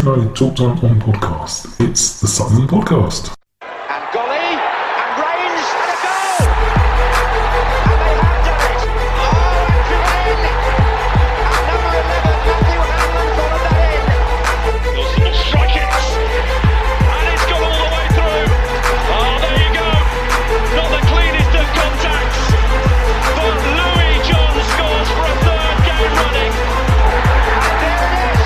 United Talk Time on podcast. It's the Sutton Podcast. And Golly, and Reigns, and a goal! And they have done it! Oh, and Jermaine! And number 11, Matthew Hanlon followed that in. Wilson will strike it! And it's gone all the way through! Oh, there you go! Not the cleanest of contacts, but Louis John scores for a third game running. And there it is!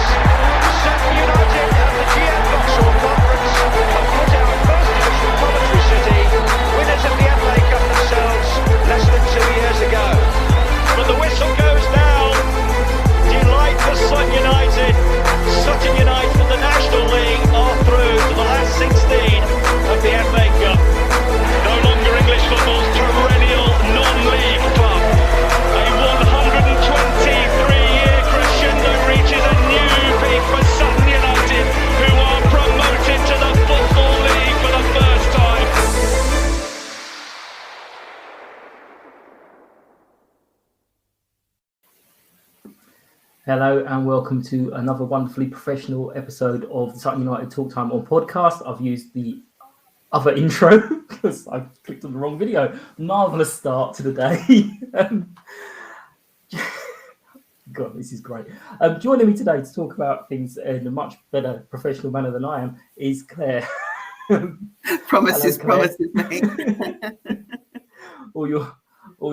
Sutton United at the GM Vauxhall Conference have put out first division Coventry City, winners of the FA Cup themselves less than 2 years ago. But the whistle goes now. Delight for Sutton United. Sutton United from the National League are through to the last 16 of the FA Cup. No longer English football's perennial non-league club. A 123-year crescendo reaches a new peak for Sutton United, who are promoted to the Football League for the first time. Hello and welcome to another wonderfully professional episode of the Sutton United Talk Time on podcast. I've used the other intro because I clicked on the wrong video. Marvellous start to the day. God, this is great. Joining me today to talk about things in a much better professional manner than I am is Claire. Promises, Hello, Claire. mate. all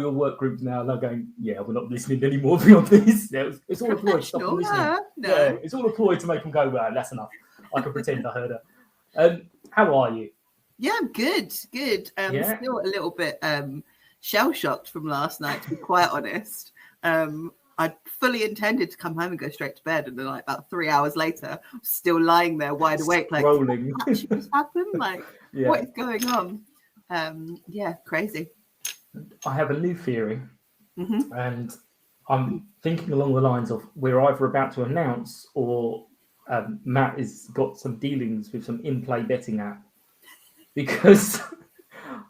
your work groups now are going, yeah, we're not listening anymore beyond this. Yeah, it's all a ploy to stop them listening. No. Yeah, it's all a ploy to make them go, well, that's enough. I can pretend I heard her. How are you? Yeah, I'm good. Yeah. Still a little bit shell-shocked from last night, to be quite honest. I fully intended to come home and go straight to bed, and then like about 3 hours later, I'm still lying there wide awake, like, Rolling. what actually just happened? Like, Yeah. what is going on? Yeah, crazy. I have a new theory, Mhm. and I'm thinking along the lines of we're either about to announce or Matt has got some dealings with some in-play betting app, because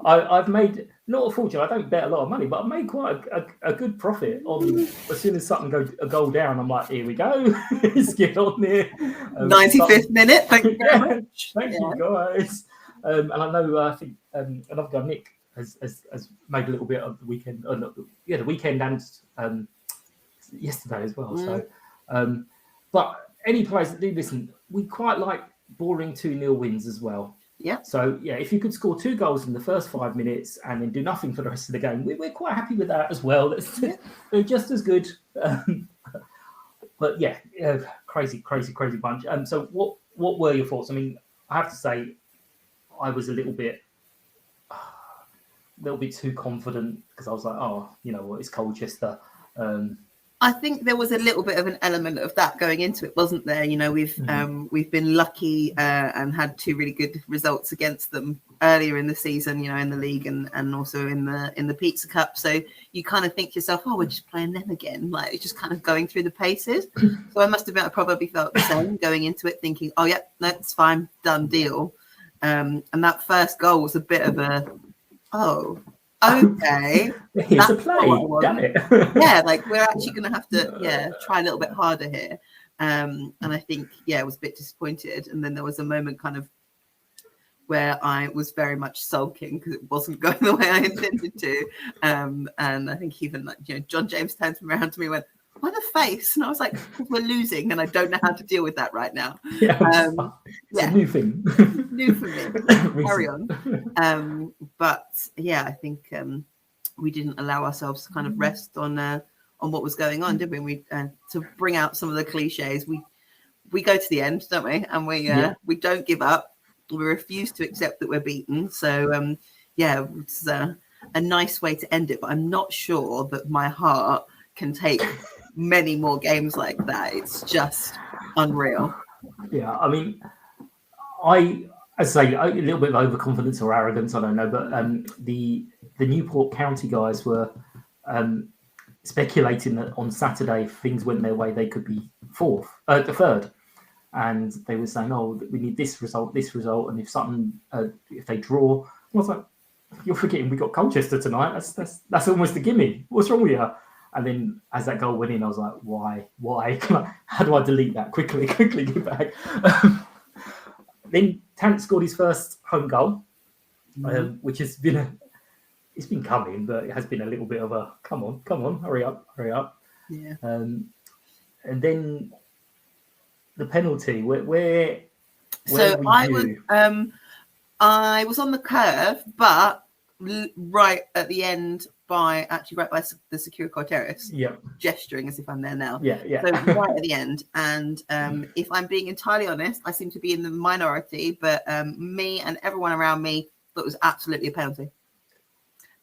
I've made not a fortune. I don't bet a lot of money, but I've made quite a good profit on as soon as Sutton go a goal down. I'm like, here we go, let's get on there. 95th minute. Thank you very Yeah, much. thank you guys. And I know I think another guy, Nick, has made a little bit of the weekend. The weekend and yesterday as well. So, but any players that do listen, we quite like boring 2-0 wins as well. Yeah. So yeah, if you could score 2 goals in the first 5 minutes and then do nothing for the rest of the game, we're quite happy with that as well. They're just as good. But yeah, crazy bunch. So what were your thoughts? I mean, I have to say, I was a little bit too confident because I was like, oh, you know what, it's Colchester. I think there was a little bit of an element of that going into it, wasn't there? You know, we've been lucky and had 2 really good results against them earlier in the season, you know, in the league and also in the Pizza Cup. So you kind of think to yourself, oh, we're just playing them again. Like, it's just kind of going through the paces. So I probably felt the same going into it, thinking, oh, yeah, no, it's fine, done deal. And that first goal was a bit of a, oh, okay. Here's a play, damn it. Yeah, like we're actually going to have to, try a little bit harder here. And I think, I was a bit disappointed. And then there was a moment kind of where I was very much sulking because it wasn't going the way I intended to. And I think even like, John James turned around to me and went, why the face? And I was like, we're losing and I don't know how to deal with that right now. It's a new thing. New for me. Carry on. But yeah, I think we didn't allow ourselves to kind of rest on what was going on, did we? We to bring out some of the cliches. We go to the end, don't we? And we don't give up. We refuse to accept that we're beaten. So it's a nice way to end it. But I'm not sure that my heart can take many more games like that. It's just unreal. Yeah, I mean, I say a little bit of overconfidence or arrogance, I don't know, but the Newport County guys were speculating that on Saturday, if things went their way, they could be third. And they were saying, oh, we need this result, and if they draw, I was like, you're forgetting we got Colchester tonight. That's almost a gimme. What's wrong with you? And then as that goal went in, I was like, why? How do I delete that? Quickly, get back. Then Tant scored his first home goal, which has been it's been coming, but it has been a little bit of a come on, hurry up. Yeah. And then the penalty, where So were you? I was on the curve, but right at the end right by the secure terrace. Yeah. Gesturing as if I'm there now. Yeah. So right at the end. And if I'm being entirely honest, I seem to be in the minority, but me and everyone around me thought it was absolutely a penalty.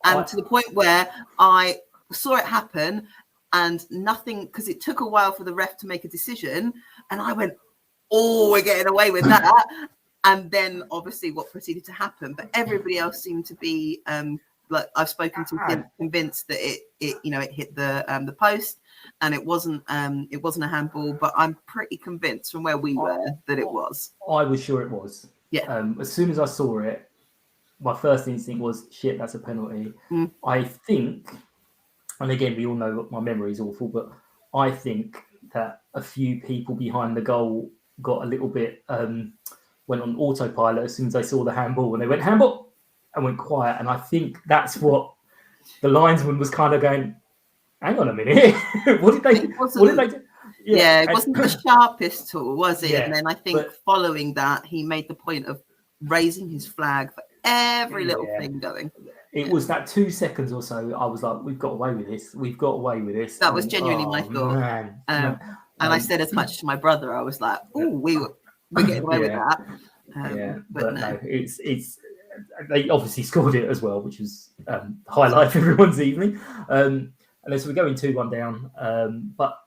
And to the point where I saw it happen and nothing, because it took a while for the ref to make a decision. And I went, oh, we're getting away with that. And then obviously what proceeded to happen. But everybody else seemed to be like I've spoken to, convinced that it hit the post, and it wasn't a handball. But I'm pretty convinced from where we were that it was. I was sure it was. Yeah. As soon as I saw it, my first instinct was, shit, that's a penalty. I think, and again, we all know my memory is awful, but I think that a few people behind the goal got a little bit went on autopilot as soon as they saw the handball, and they went handball and went quiet. And I think that's what the linesman was kind of going, hang on a minute, what did they do? Yeah, it wasn't the sharpest tool, was it? Yeah, and then I think following that, he made the point of raising his flag for every little thing going. It was that 2 seconds or so. I was like, we've got away with this. That was genuinely my thought. Man. And I said as much to my brother. I was like, oh, we're getting away with that. But no, it's they obviously scored it as well, which was the highlight of everyone's evening. And so we're going 2-1 down. But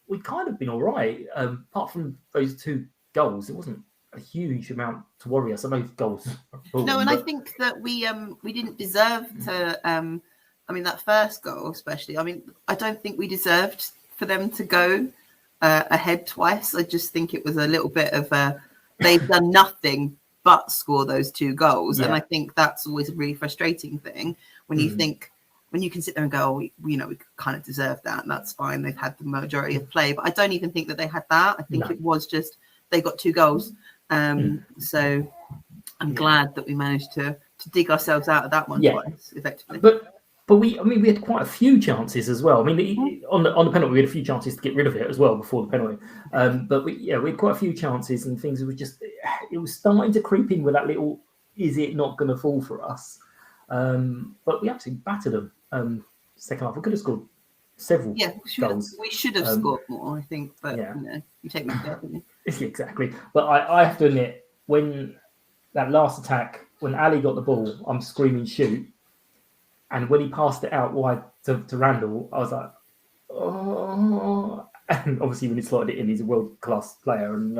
we've kind of been all right. Apart from those 2 goals, it wasn't a huge amount to worry us. I know goals. I think that we didn't deserve to. That first goal, especially. I don't think we deserved for them to go ahead twice. I just think it was a little bit of they've done nothing but score those 2 goals, and I think that's always a really frustrating thing when you think. When you can sit there and go, we kind of deserve that, and that's fine. They've had the majority of play, but I don't even think that they had that. I think it was just they got 2 goals. So I'm glad that we managed to dig ourselves out of that one twice, effectively. But we had quite a few chances as well. On the penalty, we had a few chances to get rid of it as well before the penalty. But we had quite a few chances, and things were just, it was starting to creep in with that little, is it not going to fall for us? But we absolutely battered them. Second half, we could have scored several goals. We should have scored more, I think. But you take me back, don't you? Exactly. But I have to admit, when that last attack, when Ali got the ball, I'm screaming shoot. And when he passed it out wide to Randall, I was like, oh. And obviously when he slotted it in, he's a world-class player. And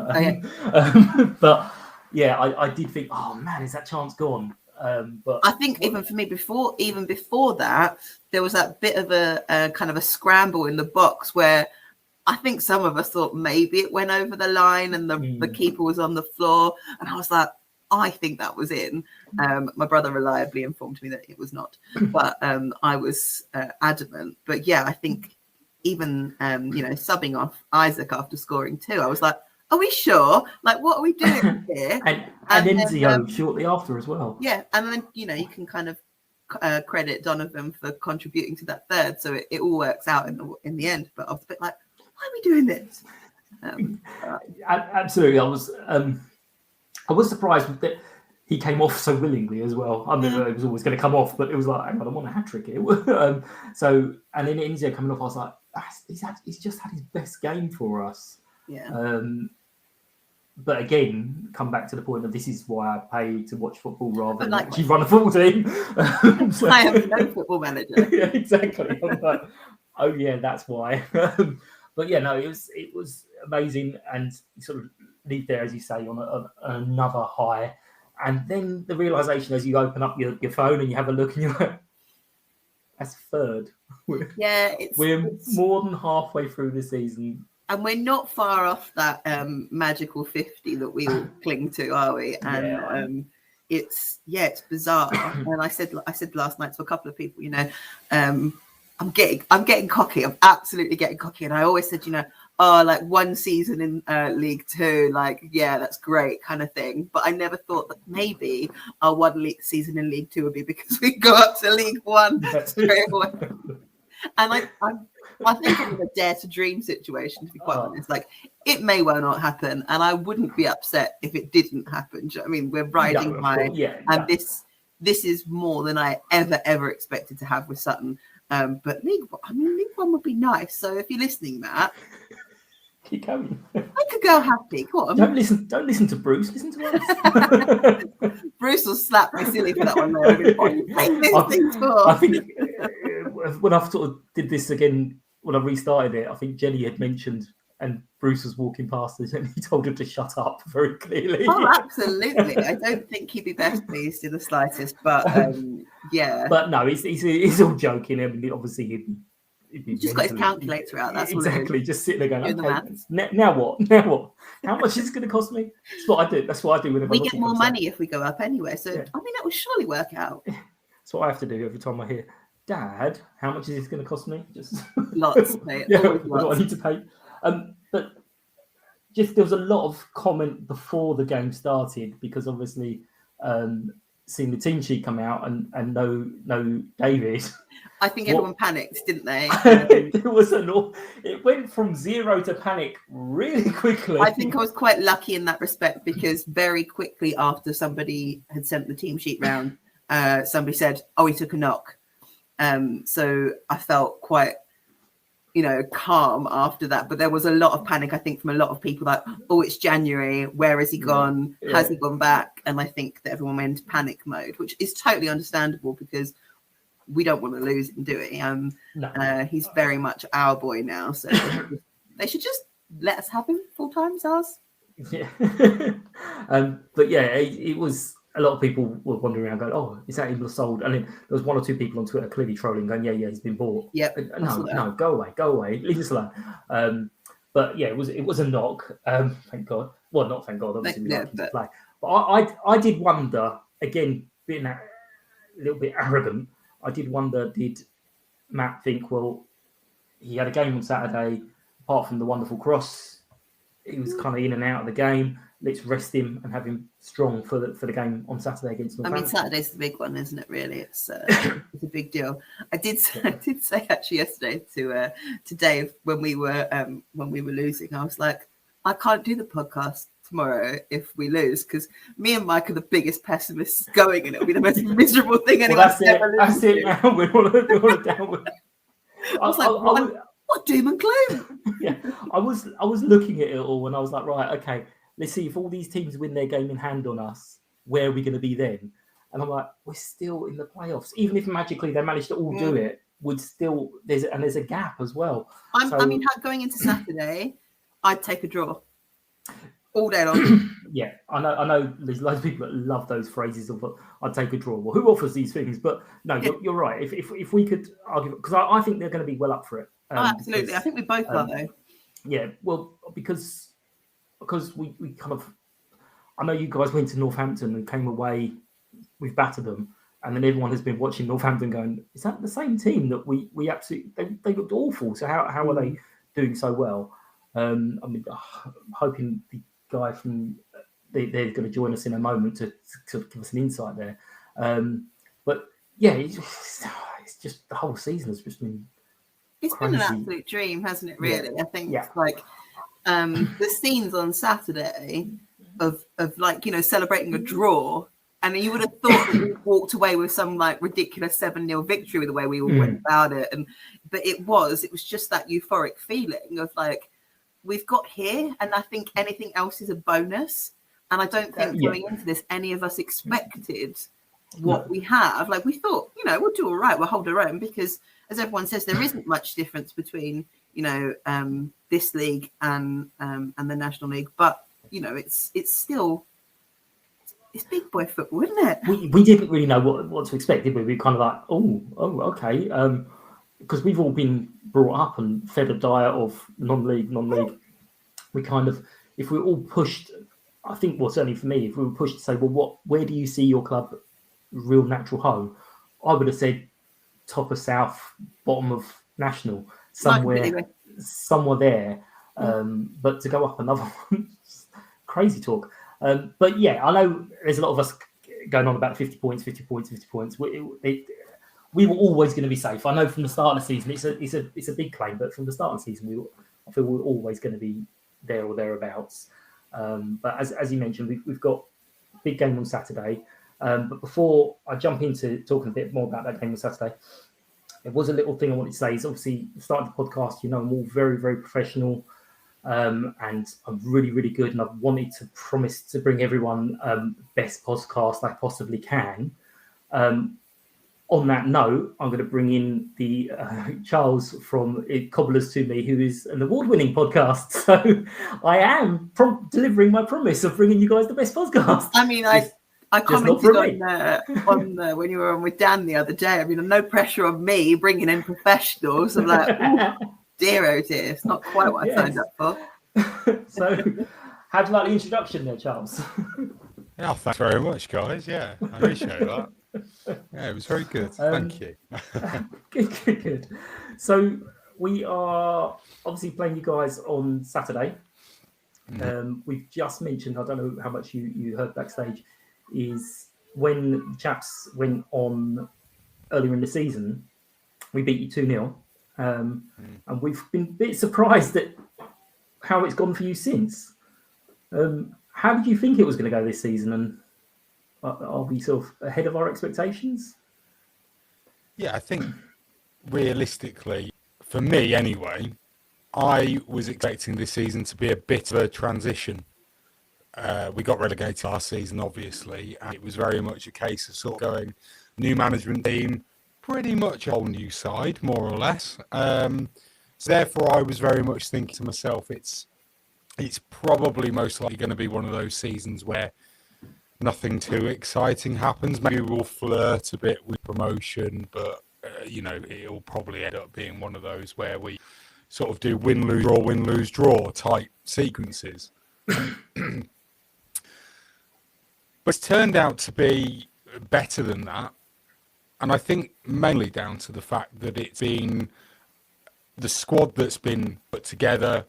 but yeah, I did think, oh man, is that chance gone? But I think even for me, before that, there was that bit of a kind of a scramble in the box where I think some of us thought maybe it went over the line and the keeper was on the floor, and I was like, I think that was in. My brother reliably informed me that it was not, but I was adamant. But yeah, I think even subbing off Isaac after scoring 2, I was like, are we sure? Like, what are we doing here? and Enzio shortly after as well. Yeah, and then you can kind of credit Donovan for contributing to that third, so it all works out in the end. But I was a bit like, why are we doing this? Absolutely, I was surprised that he came off so willingly as well. I mean, it was always going to come off, but it was like, hang on, I want a hat trick here. So, and then Enzio coming off, I was like, he's just had his best game for us. Yeah. But again, come back to the point of this is why I pay to watch football rather than like, actually run a football team. So, I am no football manager. Yeah, exactly. I'm like, oh yeah, that's why. But yeah, no, it was amazing, and sort of leave there, as you say, on another high. And then the realization as you open up your phone and you have a look, and you're like, that's third. We're more than halfway through the season. And we're not far off that magical 50 that we all cling to, are we? And it's bizarre. And I said last night to a couple of people, I I'm getting cocky. I'm absolutely getting cocky. And I always said, like one season in League Two, like, yeah, that's great kind of thing. But I never thought that maybe our one season in League Two would be because we go up to League One straight away. And I think I'm in a dare to dream situation, to be quite honest. Like, it may well not happen, and I wouldn't be upset if it didn't happen. Do you know what I mean? We're riding high, and this is more than I ever expected to have with Sutton. But League One would be nice. So if you're listening, Matt, keep going. I could go happy. Go on. Don't listen to Bruce. Listen to us. Bruce will slap me silly for that one. I think when I sort of did this again, when I restarted it, I think Jenny had mentioned, and Bruce was walking past us, and he told her to shut up very clearly. Oh, absolutely. I don't think he'd be best pleased in the slightest, but yeah. But no, he's all joking. I mean, obviously he'd just got his calculator out. That's exactly. Just sitting there going, okay, now what? Now what? How much is it going to cost me? That's what I do. That's what I do whenever we get more money if we go up anyway. So I mean, that will surely work out. That's what I have to do every time I hear, Dad, how much is this going to cost me? Just lots, mate. What do I need to pay? But just there was a lot of comment before the game started, because obviously seeing the team sheet come out and no David. I think everyone panicked, didn't they? It went from 0 to panic really quickly. I think I was quite lucky in that respect, because very quickly after somebody had sent the team sheet round, somebody said, "Oh, he took a knock." So I felt quite, calm after that. But there was a lot of panic, I think, from a lot of people, like, "Oh, it's January. Where has he gone? Yeah. Has he gone back?" And I think that everyone went into panic mode, which is totally understandable, because we don't want to lose him, do we? No. He's very much our boy now, so they should just let us have him full time as ours. Yeah. But yeah, it was. A lot of people were wandering around going, "Oh, is that him sold?" And then there was one or two people on Twitter clearly trolling, going, "Yeah, he's been bought." Yep. No, go away, leave us alone. But yeah, it was a knock. Thank God. Well, not thank God. Obviously, we like him to play. But I did wonder, again, being a little bit arrogant, I did wonder, did Matt think, well, he had a game on Saturday, apart from the wonderful cross, he was kind of in and out of the game. Let's rest him and have him strong for the game on Saturday against Northampton. I mean, Saturday's the big one, isn't it? Really, it's a big deal. I did say actually yesterday to Dave when we were losing, I was like, I can't do the podcast tomorrow if we lose, because me and Mike are the biggest pessimists going, and it'll be the most miserable thing anyone's ever listened to. That's it. Now we're all down. I was like, what doom and gloom? Yeah, I was looking at it all, and I was like, right, okay. Let's see if all these teams win their game in hand on us, where are we going to be then? And I'm like, we're still in the playoffs. Even if magically they manage to all do it, there's a gap as well. I mean, going into Saturday, I'd take a draw all day long. Yeah, I know. There's loads of people that love those phrases of "I'd take a draw." Well, who offers these things? But no, you're right. If we could argue, because I think they're going to be well up for it. Absolutely, I think we both are though. Yeah, well, because we kind of, I know you guys went to Northampton and came away, we've battered them, and then everyone has been watching Northampton going, is that the same team that we absolutely, they looked awful, so how are they doing so well? I mean, I'm hoping the guy from, they're going to join us in a moment to give us an insight there. But yeah, it's just the whole season has just been crazy. Been an absolute dream, hasn't it, really? Yeah. I think it's like, the scenes on Saturday of like, celebrating a draw, and you would have thought that we walked away with some like ridiculous 7-0 victory with the way we all went about it, but it was just that euphoric feeling of like, we've got here, and I think anything else is a bonus. And I don't think going into this, any of us expected what we have. Like, we thought, we'll do all right, we'll hold our own, because as everyone says, there isn't much difference between this league and the National League, but it's still big boy football, isn't it? We didn't really know what to expect, did we? We kind of like, oh, okay, because we've all been brought up and fed a diet of non-league. We kind of, if we're all pushed, I think, well, certainly for me, if we were pushed to say, well, where do you see your club real natural home? I would have said top of South, bottom of National, Might be anyway. somewhere there. But to go up another one, crazy talk. But yeah, I know there's a lot of us going on about 50 points. We were always going to be safe. I know from the start of the season, it's a big claim, but from the start of the season, I feel we're always going to be there or thereabouts. But as you mentioned, we've got a big game on Saturday. But before I jump into talking a bit more about that game on Saturday, there was a little thing I wanted to say. Is obviously starting the podcast, I'm all very, very professional, and I'm really, really good. And I've wanted to promise to bring everyone the best podcast I possibly can. On that note, I'm going to bring in the Charles from Cobblers to me, who is an award-winning podcast. So I am delivering my promise of bringing you guys the best podcast. I mean, I commented on when you were on with Dan the other day. I mean, no pressure on me bringing in professionals. I'm like, dear, oh dear, it's not quite what I signed up for. So, how do you like the introduction there, Charles? Yeah, thanks very much, guys. Yeah, I appreciate that. Yeah, it was very good. Thank you. Good. So we are obviously playing you guys on Saturday. We've just mentioned, I don't know how much you heard backstage, is when the chaps went on earlier in the season, we beat you 2-0. And we've been a bit surprised at how it's gone for you since. How did you think it was going to go this season? And are we sort of ahead of our expectations? Yeah, I think realistically, for me anyway, I was expecting this season to be a bit of a transition. We got relegated last season, obviously, and it was very much a case of sort of going new management team, pretty much a whole new side, more or less. So therefore, I was very much thinking to myself, it's probably most likely going to be one of those seasons where nothing too exciting happens. Maybe we'll flirt a bit with promotion, but it'll probably end up being one of those where we sort of do win, lose, draw type sequences. But it's turned out to be better than that. And I think mainly down to the fact that it's been the squad that's been put together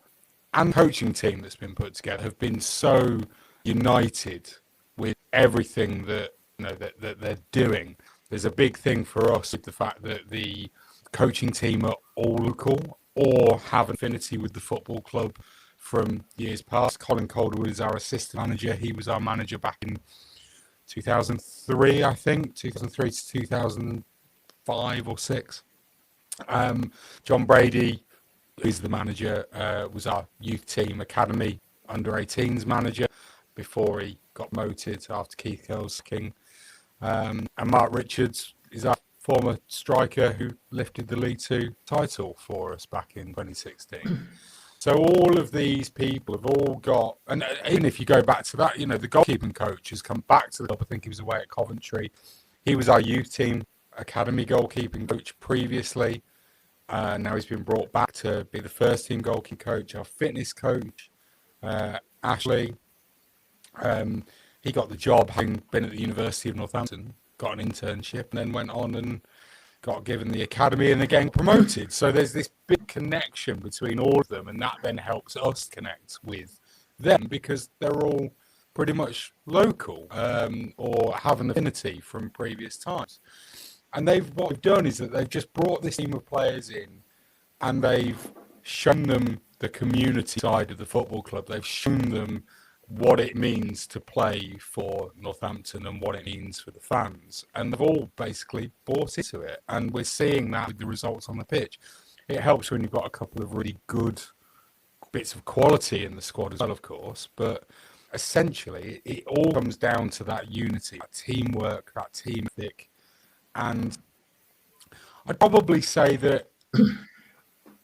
and coaching team that's been put together have been so united with everything that that they're doing. There's a big thing for us with the fact that the coaching team are all local or have affinity with the football club from years past. Colin Calderwood is our assistant manager. He was our manager back in 2003, I think, 2003 to 2005 or 6. John Brady, who's the manager, was our youth team academy under 18s manager before he got promoted after Keith Hill's king. And Mark Richards is our former striker who lifted the League Two title for us back in 2016. So all of these people have all got, and even if you go back to that, the goalkeeping coach has come back to the club. I think he was away at Coventry. He was our youth team academy goalkeeping coach previously. Now he's been brought back to be the first team goalkeeping coach, our fitness coach, Ashley. He got the job having been at the University of Northampton, got an internship, and then went on and got given the academy and again promoted. So there's this big connection between all of them, and that then helps us connect with them because they're all pretty much local or have an affinity from previous times. And what they've done is that they've just brought this team of players in and they've shown them the community side of the football club. They've shown them what it means to play for Northampton and what it means for the fans. And they've all basically bought into it. And we're seeing that with the results on the pitch. It helps when you've got a couple of really good bits of quality in the squad as well, of course. But essentially, it all comes down to that unity, that teamwork, that team ethic. And I'd probably say that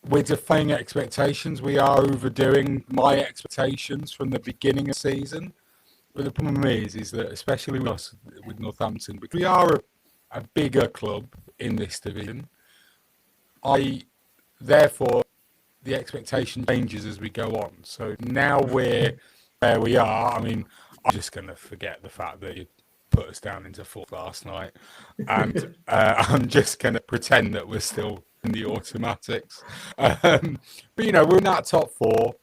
we're defying expectations. We are overdoing my expectations from the beginning of the season. But the problem is that, especially with us, with Northampton, because we are a bigger club in this division, therefore, the expectation changes as we go on. So now we're where we are. I mean, I'm just going to forget the fact that put us down into fourth last night, and I'm just going to pretend that we're still in the automatics. But we're in that top four,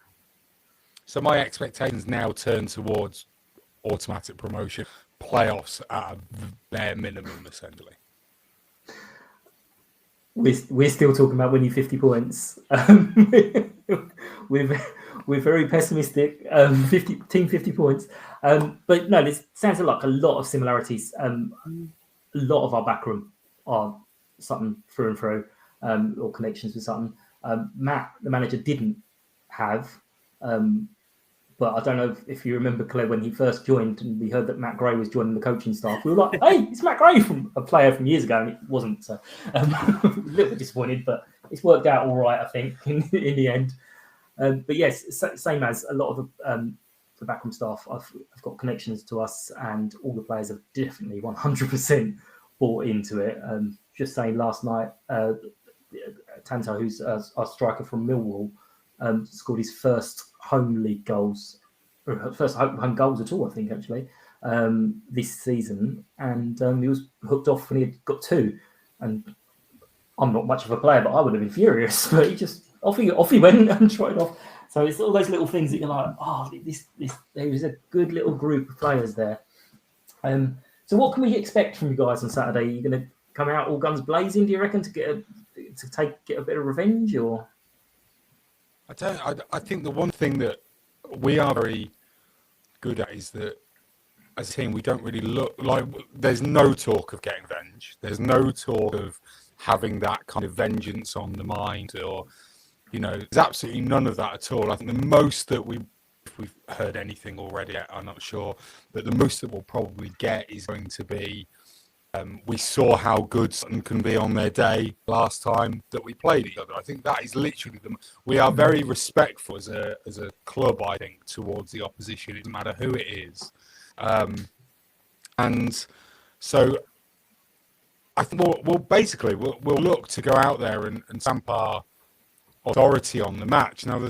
so my expectations now turn towards automatic promotion, playoffs at a bare minimum, essentially. We're still talking about winning 50 points. We're very pessimistic. 50 points. But no, this sounds like a lot of similarities. A lot of our backroom are Sutton through and through, or connections with Sutton. Matt, the manager, didn't have. But I don't know if you remember, Claire, when he first joined and we heard that Matt Gray was joining the coaching staff, we were like, hey, it's Matt Gray, from a player from years ago, and it wasn't. So a little bit disappointed, but it's worked out all right, I think, in the end. But yes, same as a lot of the backroom staff, I've got connections to us, and all the players have definitely 100% bought into it. Just saying, last night, Tanto, who's our striker from Millwall, scored his first home league goals, or first home goals at all, I think, actually, this season. And he was hooked off when he had got 2. And I'm not much of a player, but I would have been furious. But he just off he went and tried off. So it's all those little things that you're like, this there was a good little group of players there. So what can we expect from you guys on Saturday? Are you going to come out all guns blazing, do you reckon, to get a bit of revenge, or? I think the one thing that we are very good at is that as a team, we don't really look like, there's no talk of getting revenge. There's no talk of having that kind of vengeance on the mind, or, there's absolutely none of that at all. I think the most that if we've heard anything already, I'm not sure, but the most that we'll probably get is going to be, we saw how good Sutton can be on their day last time that we played each other. I think that is literally we are very respectful as a club, I think, towards the opposition. It doesn't matter who it is. And so I think we'll look to go out there and stamp our authority on the match. Now,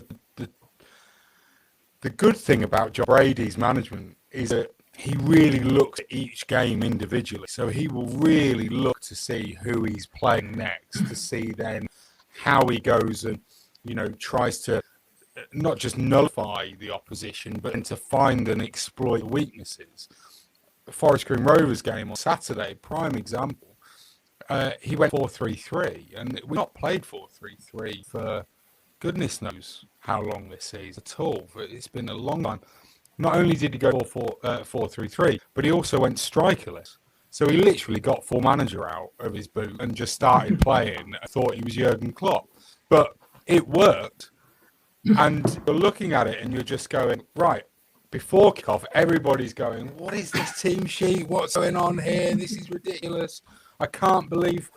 the good thing about John Brady's management is that he really looks at each game individually. So he will really look to see who he's playing next, to see then how he goes and, tries to not just nullify the opposition, but then to find and exploit weaknesses. The Forest Green Rovers game on Saturday, prime example, he went 4-3-3, and we've not played 4-3-3 for goodness knows how long this season at all. It's been a long time. Not only did he go 4-3-3, but he also went strikerless. So he literally got full manager out of his boot and just started playing. I thought he was Jurgen Klopp. But it worked. And you're looking at it and you're just going, right, before kickoff, everybody's going, what is this team sheet? What's going on here? This is ridiculous. I can't believe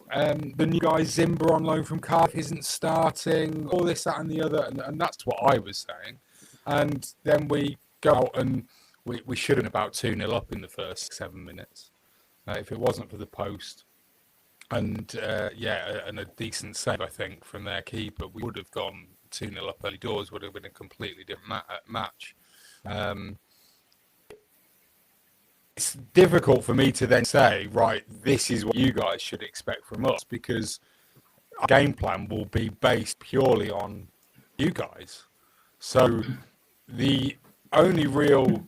the new guy Zimber on loan from Cardiff isn't starting. All this, that and the other. And that's what I was saying. And then we go out and we should have been about 2-0 up in the first 7 minutes. If it wasn't for the post and a decent save, I think, from their keeper, we would have gone 2-0 up early doors, would have been a completely different match. It's difficult for me to then say, right, this is what you guys should expect from us, because our game plan will be based purely on you guys. So the only real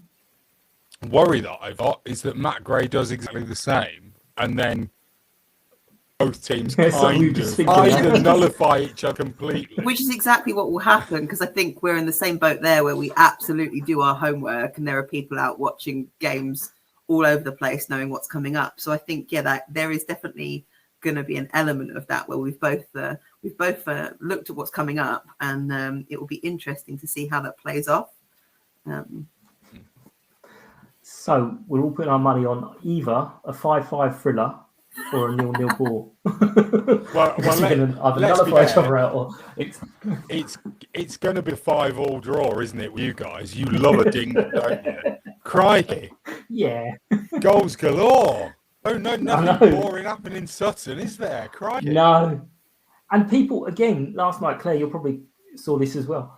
worry that I've got is that Matt Gray does exactly the same, and then both teams kind of nullify each other completely. Which is exactly what will happen, because I think we're in the same boat there, where we absolutely do our homework, and there are people out watching games all over the place, knowing what's coming up. So I think, that there is definitely going to be an element of that where we've both looked at what's coming up, and it will be interesting to see how that plays off. So we're all putting our money on either a 5-5 thriller or a 0-0 ball. Either nullify each other out, or it's going to be a 5-5 draw, isn't it? With you guys, you love a ding, don't you? Crikey! Yeah, goals galore. Oh no, nothing boring happening in Sutton, is there? Crikey! No. And people, again, last night, Claire, you probably saw this as well.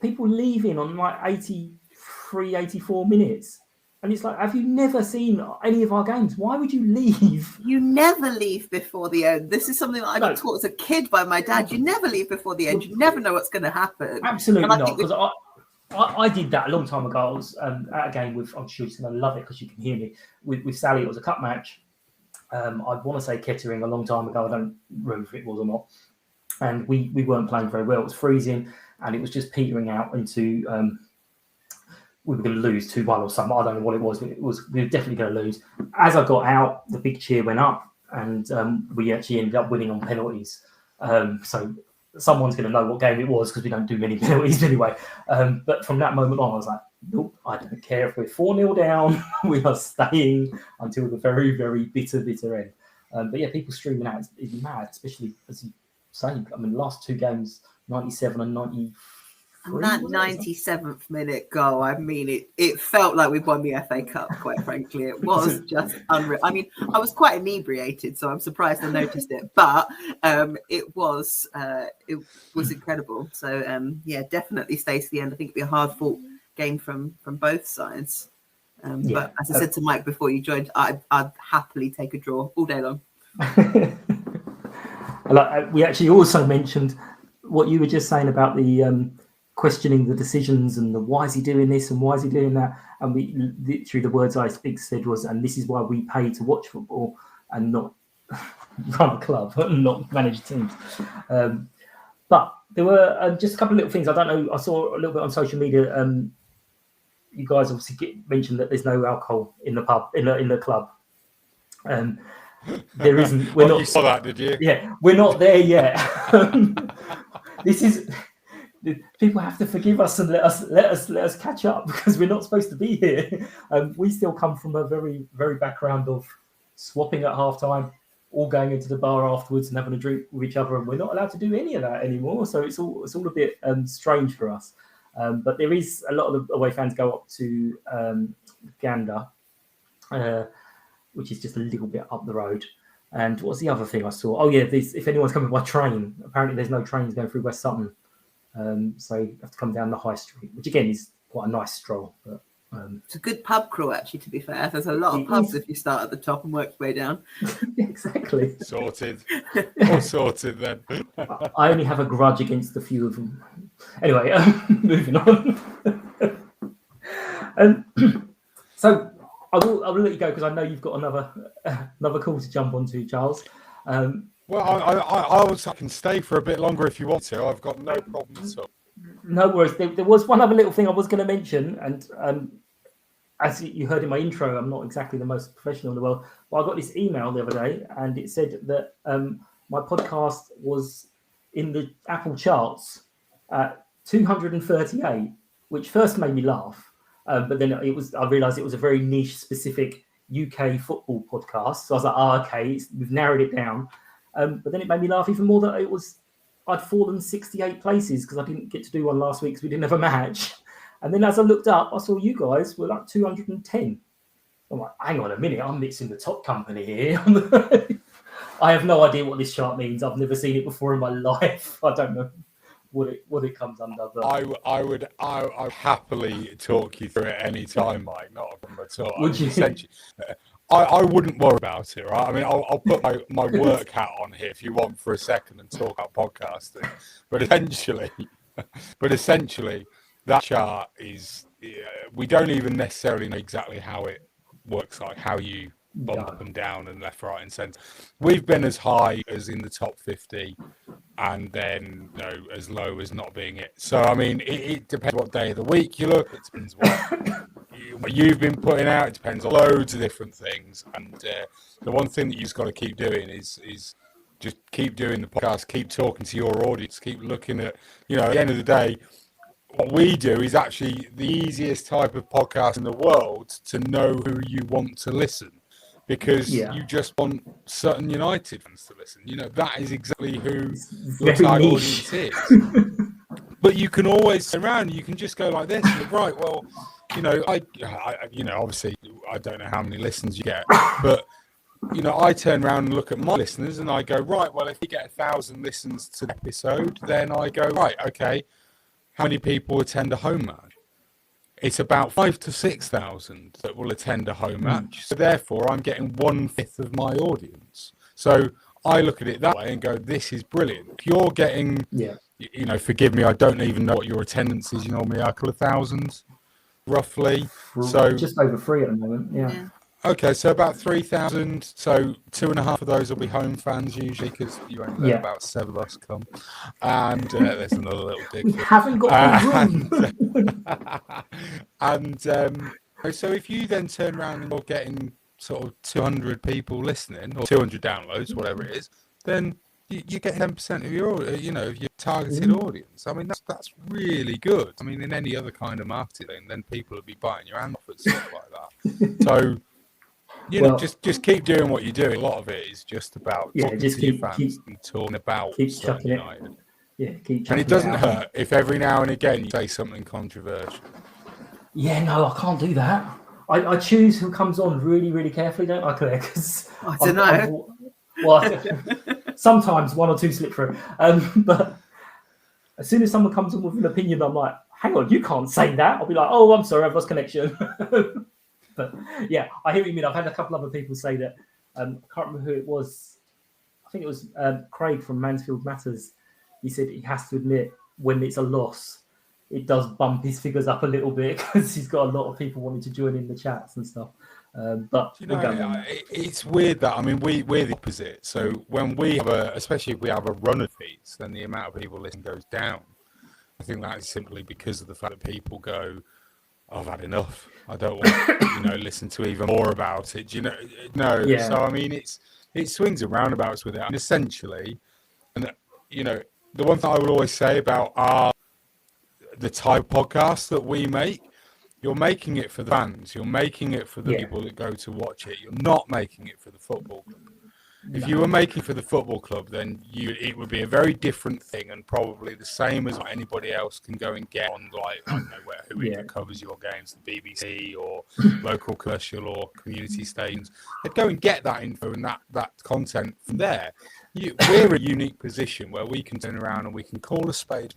People leaving on like 83, 84 minutes. And it's like, have you never seen any of our games? Why would you leave? You never leave before the end. This is something that I got taught as a kid by my dad. You never leave before the end. You never know what's going to happen. Absolutely not. Because I did that a long time ago. I was at a game with, I'm sure you're going to love it because you can hear me, with Sally. It was a cup match. I want to say Kettering a long time ago. I don't remember if it was or not. And we weren't playing very well. It was freezing and it was just petering out into... we were going to lose 2-1 or something. I don't know what it was, but we were definitely going to lose. As I got out, the big cheer went up, and we actually ended up winning on penalties. So someone's going to know what game it was because we don't do many penalties anyway. But from that moment on, I was like, nope, I don't care if we're 4-0 down. We are staying until the very, very bitter end. But yeah, people streaming out is mad, especially as you say. I mean, the last two games, 97 and 90. And that 97th minute goal, I mean, it felt like we won the FA Cup, quite frankly. It was just unreal. I mean, I was quite inebriated, so I'm surprised I noticed it. But it was incredible. So, yeah, definitely stays to the end. I think it'd be a hard-fought game from both sides. But as I said to Mike before you joined, I'd happily take a draw all day long. We actually also mentioned what you were just saying about the... questioning the decisions and the why is he doing this and why is he doing that, and we literally the words I said was, and this is why we pay to watch football and not run a club and not manage teams. But there were just a couple of little things. I don't know, I saw a little bit on social media. You guys obviously mentioned that there's no alcohol in the pub in the club. There isn't. We're not. You saw that, did you? Yeah, we're not there yet. This is. People have to forgive us and let us catch up because we're not supposed to be here. We still come from a very, very background of swapping at halftime, all going into the bar afterwards and having a drink with each other, and we're not allowed to do any of that anymore. So it's all a bit strange for us. But there is a lot of the away fans go up to Gander, which is just a little bit up the road. And what's the other thing I saw? Oh yeah, if anyone's coming by train, apparently there's no trains going through West Sutton. So you have to come down the high street, which again is quite a nice stroll. But it's a good pub crawl, actually, to be fair. There's a lot of pubs if you start at the top and work your way down. Exactly. Sorted. All sorted then. I only have a grudge against a few of them. Anyway, moving on. So I will let you go because I know you've got another call to jump onto, Charles. Well, I can stay for a bit longer if you want to. I've got no problem at all. No worries. There was one other little thing I was going to mention, and as you heard in my intro, I'm not exactly the most professional in the world, but I got this email the other day, and it said that my podcast was in the Apple charts at 238, which first made me laugh, but then I realised it was a very niche, specific UK football podcast. So I was like, okay, we've narrowed it down. But then it made me laugh even more that I'd fallen 68 places because I didn't get to do one last week because we didn't have a match. And then as I looked up, I saw you guys were like 210. I'm like, hang on a minute, I'm mixing the top company here. I have no idea what this chart means. I've never seen it before in my life. I don't know what it comes under. But I would happily talk you through it any time, Mike. Not a problem at all. Would you? I wouldn't worry about it, right? I mean, I'll put my work hat on here if you want for a second and talk about podcasting. But essentially, that chart is, we don't even necessarily know exactly how it works, like how you bump up and down and left, right, and centre. We've been as high as in the top 50 and then as low as not being it. So, I mean, it depends what day of the week you look. It depends what you've been putting out. It depends on loads of different things. And the one thing that you've got to keep doing is just keep doing the podcast, keep talking to your audience, keep looking at, at the end of the day, what we do is actually the easiest type of podcast in the world to know who you want to listen. Because you just want Sutton United fans to listen. That is exactly who your target audience is. But you can always turn around and you can just go like this. Right, well, I obviously, I don't know how many listens you get. But, I turn around and look at my listeners and I go, right, well, if you get 1,000 listens to the episode, then I go, right, okay, how many people attend a home match? it's about 5,000 to 6,000 that will attend a home match. So therefore, I'm getting 1/5 of my audience. So I look at it that way and go, this is brilliant. If you're getting, you know, forgive me, I don't even know what your attendance is. You normally are a couple of thousands, roughly. So just over 3 at the moment. Yeah. Okay, so about 3,000. So 2.5 of those will be home fans usually, because you only let about 7 of us come. And there's another little dig. We haven't got the room. And so if you then turn around and you're getting sort of 200 people listening, or 200 downloads, whatever it is, then you get 10% of your, you know, of your targeted audience. I mean, that's really good. I mean, in any other kind of marketing, then people will be biting your hand off and stuff like that. So, you know, just keep doing what you're doing. A lot of it is just about talking to your fans and talking about Sutton United. And it doesn't hurt if every now and again you say something controversial. Yeah, no, I can't do that. I choose who comes on really, really carefully, don't I, Claire? Because I don't know. Well, sometimes 1 or 2 slip through. But as soon as someone comes on with an opinion, I'm like, hang on, you can't say that. I'll be like, oh, I'm sorry, I've lost connection. But yeah, I hear what you mean. I've had a couple other people say that. I can't remember who it was. I think it was Craig from Mansfield Matters. He said he has to admit when it's a loss, it does bump his figures up a little bit because he's got a lot of people wanting to join in the chats and stuff. But you know, it's weird that, I mean, we're the opposite. So when we have especially if we have a run of feeds, then the amount of people listening goes down. I think that is simply because of the fact that people go, I've had enough. I don't want to, listen to even more about it. Do you know? No. Yeah. So I mean, it swings and roundabouts with it. And essentially, and the one thing I would always say about the type of podcast that we make, you're making it for the fans. You're making it for the people that go to watch it. You're not making it for the football club. If you were making for the football club, then it would be a very different thing, and probably the same as what anybody else can go and get on, like, I don't know who covers your games, the BBC or local commercial or community stations. They'd go and get that info and that content from there. We're a unique position where we can turn around and we can call a spade.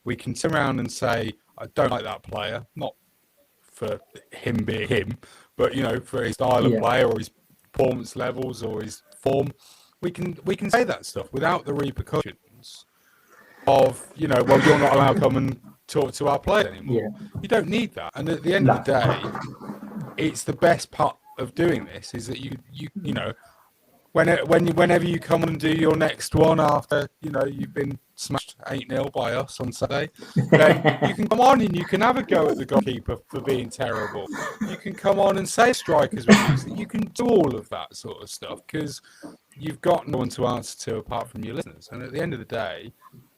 We can turn around and say, I don't like that player, not for him being him, but for his style of play or his performance levels or his form. We can say that stuff without the repercussions of you're not allowed to come and talk to our players anymore. You don't need that. And at the end of the day, it's the best part of doing this is that whenever you come and do your next one after you've been smashed 8-0 by us on Saturday, then you can come on and you can have a go at the goalkeeper for being terrible. You can come on and say strikers were used. You can do all of that sort of stuff because you've got no one to answer to apart from your listeners. And at the end of the day,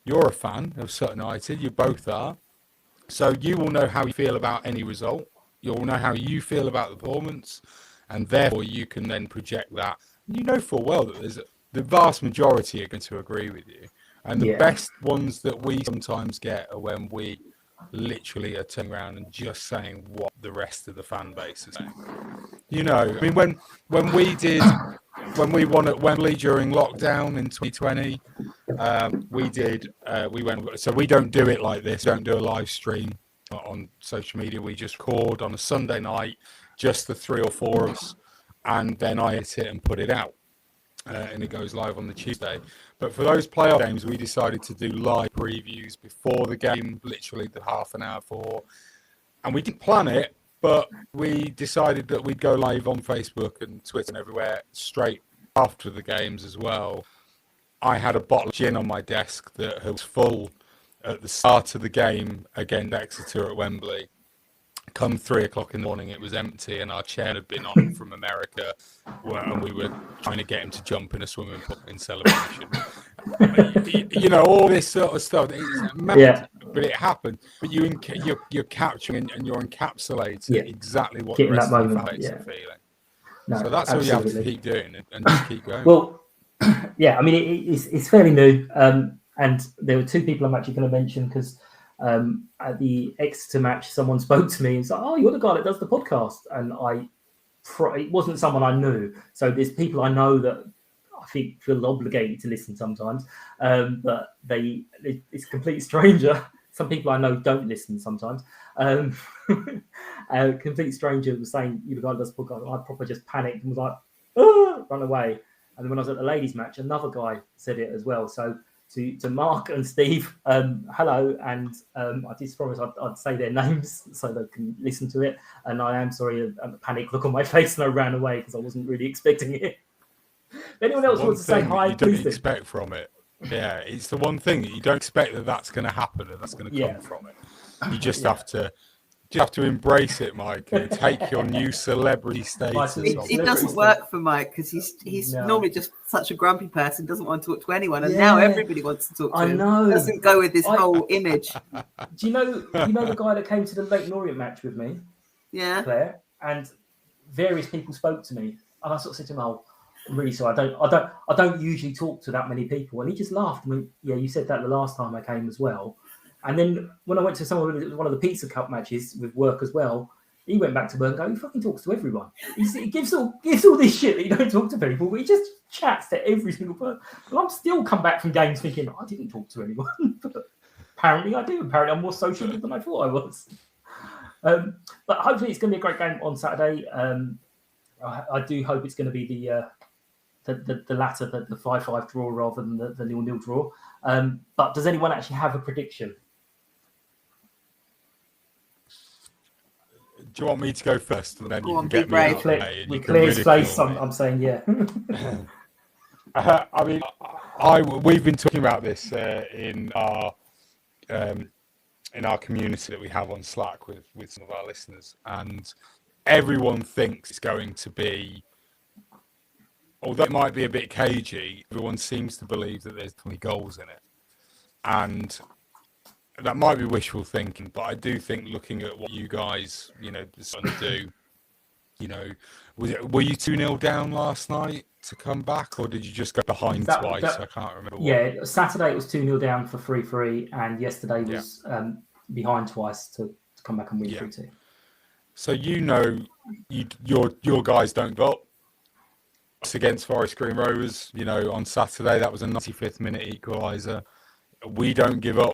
you're a fan of Sutton United. You both are. So you will know how you feel about any result. You'll know how you feel about the performance, and therefore you can then project that. You know full well that the vast majority are going to agree with you. And the best ones that we sometimes get are when we literally are turning around and just saying what the rest of the fan base is saying. I mean, when we won at Wembley during lockdown in 2020, so we don't do it like this. We don't do a live stream on social media. We just record on a Sunday night, just the 3 or 4 of us, and then I edit it and put it out. And it goes live on the Tuesday. But for those playoff games, we decided to do live previews before the game, literally the half an hour before. And we didn't plan it, but we decided that we'd go live on Facebook and Twitter and everywhere straight after the games as well. I had a bottle of gin on my desk that was full at the start of the game against Exeter at Wembley. Come 3 o'clock in the morning, it was empty, and our chair had been on from America, and we were trying to get him to jump in a swimming pool in celebration. All this sort of stuff. It's mad, but it happened. But you're capturing and you're encapsulating exactly what the rest of the fans are feeling. No, so that's what you have to keep doing and just keep going. Well, I mean, it's fairly new, and there were 2 people I'm actually going to mention because. At the Exeter match, someone spoke to me and said, "Oh, you're the guy that does the podcast," and it wasn't someone I knew. So there's people I know that I think feel obligated to listen sometimes, but it's a complete stranger. some people I know don't listen sometimes. A complete stranger was saying, "You the guy that does podcast," I proper just panicked and was like, "Oh!" run away. And then when I was at the ladies' match, another guy said it as well. So to Mark and Steve, hello, and I did promise I'd say their names so they can listen to it. And I am sorry, a panic look on my face, and I ran away because I wasn't really expecting it. If anyone else wants to say hi, you don't expect from it. Yeah, it's the one thing that you don't expect that's going to happen and that's going to come from it. You just have to embrace it, Mike, and take your new celebrity status. It doesn't work for Mike because he's normally just such a grumpy person, doesn't want to talk to anyone, and now everybody wants to talk to him. I know. It doesn't go with this whole image. Do you know the guy that came to the Lake Orient match with me? Yeah, Claire, and various people spoke to me, and I sort of said to him, "Oh, I'm really sorry. I don't usually talk to that many people," and he just laughed. I mean, yeah, you said that the last time I came as well. And then when I went to one of the Pizza Cup matches with work as well, he went back to work and go, "He fucking talks to everyone. He gives all this shit that you don't talk to people, but he just chats to every single person." And I'm still come back from games thinking, I didn't talk to anyone. But apparently I do. Apparently I'm more sociable than I thought I was. But hopefully it's going to be a great game on Saturday. I do hope it's going to be the latter, the 5-5 draw rather than the 0-0 draw. But does anyone actually have a prediction? Do you want me to go first? And then you can get me out of the way and with Claire's face, I'm saying yeah. I mean, we've been talking about this in our community that we have on Slack with some of our listeners, and everyone thinks it's going to be, although it might be a bit cagey, everyone seems to believe that there's 20 goals in it. And that might be wishful thinking, but I do think looking at what you guys, do, were you 2-0 down last night to come back, or did you just go behind twice? I can't remember. Yeah, Saturday it was 2-0 down for 3-3, and yesterday was behind twice to come back and win 3-2. So your guys don't give up. Against Forest Green Rovers, on Saturday, that was a 95th minute equaliser. We don't give up.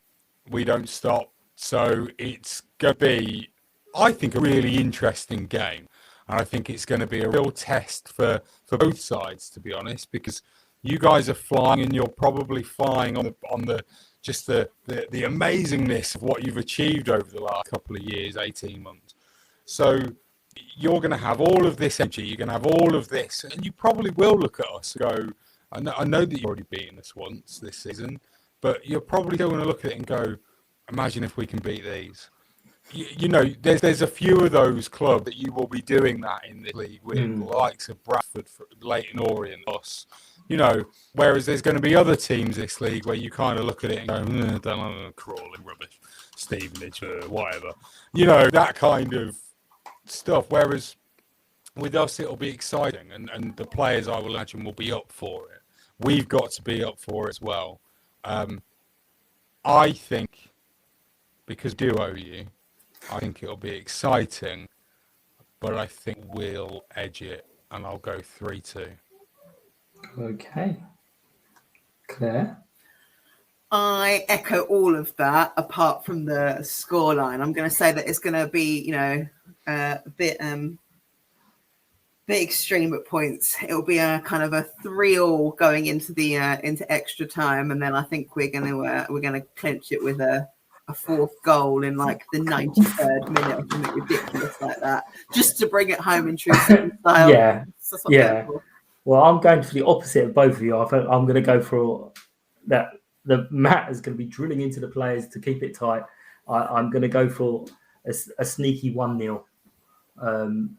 We don't stop. So it's going to be, I think, a really interesting game. And I think it's going to be a real test for both sides, to be honest, because you guys are flying and you're probably flying on the amazingness of what you've achieved over the last couple of years, 18 months. So you're going to have all of this energy, you're going to have all of this, and you probably will look at us and go, I know that you've already beaten us once this season, but you're probably going to look at it and go, imagine if we can beat these. There's a few of those clubs that you will be doing that in this league with, the likes of Bradford, Leyton Orient, us. Whereas there's going to be other teams this league where you kind of look at it and go, don't know, crawling rubbish, Stevenage, whatever. That kind of stuff. Whereas with us, it'll be exciting, and the players, I will imagine, will be up for it. We've got to be up for it as well. I think, because I do owe you, I think it'll be exciting, but I think we'll edge it, and I'll go 3-2. Okay. Claire? I echo all of that, apart from the scoreline. I'm going to say that it's going to be, a bit extreme at points. It'll be a kind of a 3-3 going into the into extra time, and then I think we're going to clinch it with a fourth goal in like the 93rd minute or something ridiculous like that, just to bring it home in true style. Yeah. Well, I'm going for the opposite of both of you. I'm going to go for that. The Matt is going to be drilling into the players to keep it tight. I'm going to go for a sneaky 1-0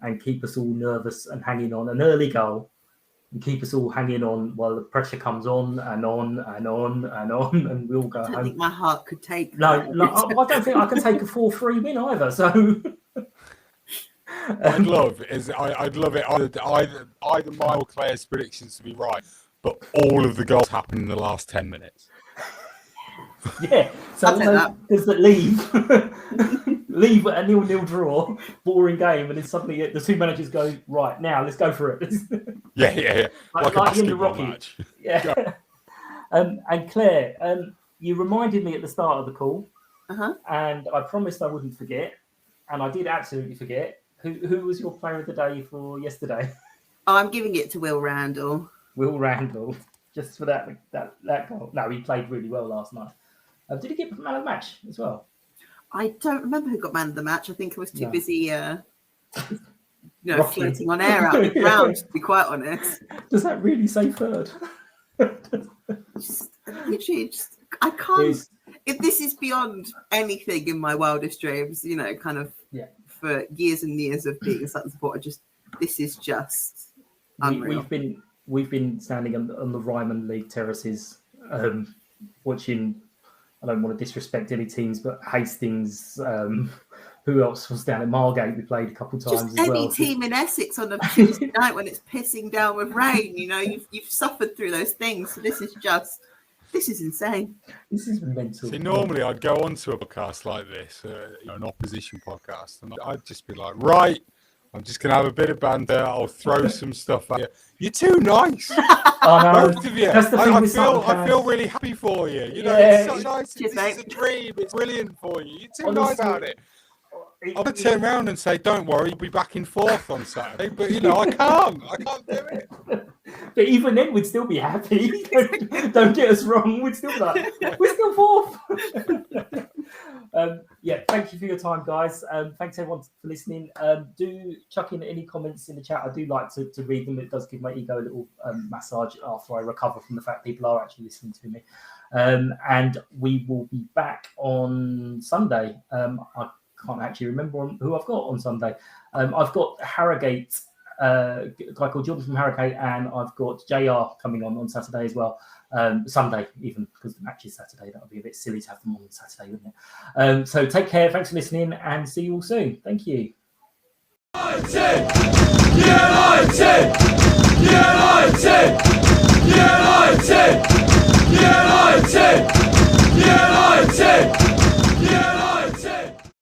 and keep us all nervous and hanging on. An early goal and keep us all hanging on while the pressure comes on and on and on and on, and we'll go home. I think my heart could take No, I don't think I can take a 4-3 win either. So I'd love it either my or Claire's predictions to be right, but all of the goals happen in the last 10 minutes. Yeah, so does that leave a 0-0 draw, boring game, and then suddenly the two managers go, right, now let's go for it. Yeah. Like in the Rocky match. Yeah. And Claire, you reminded me at the start of the call and I promised I wouldn't forget, and I did absolutely forget. Who was your player of the day for yesterday? Oh, I'm giving it to Will Randall. Will Randall, just for that goal. No, he played really well last night. Did he get man of the match as well? I don't remember who got man of the match. I think I was too busy, Roughly. floating on air out of the ground, to be quite honest. Does that really say third? Literally, I can't. If this is beyond anything in my wildest dreams, kind of for years and years of being a Sutton supporter, this is just unreal. We've been standing on the Ryman League terraces, watching. I don't want to disrespect any teams, but Hastings. Who else was down at Margate? We played a couple times just as well. Any team in Essex on a Tuesday night when it's pissing down with rain, you've suffered through those things. So this is insane. This is mental. See, normally I'd go onto a podcast like this, an opposition podcast, and I'd just be like, right, I'm just going to have a bit of banter. I'll throw some stuff at you. You're too nice. Both of you. I feel really happy for you. It's so nice. This is a dream. It's brilliant for you. You're too nice about it. I'm going to turn around and say, don't worry, you'll be back in fourth on Saturday. But, I can't do it. But even then, we'd still be happy. Don't get us wrong. We'd still be like, we're still fourth. Thank you for your time, guys. Thanks, everyone, for listening. Do chuck in any comments in the chat. I do like to read them. It does give my ego a little massage after I recover from the fact people are actually listening to me. And we will be back on Sunday. I can't actually remember who I've got on Sunday. I've got Harrogate, a guy called Jordan from Harrogate, and I've got JR coming on Saturday as well. Sunday, even, because the match is Saturday. That would be a bit silly to have them on Saturday, wouldn't it? So take care. Thanks for listening, and see you all soon. Thank you. United! United! United! United! United! United!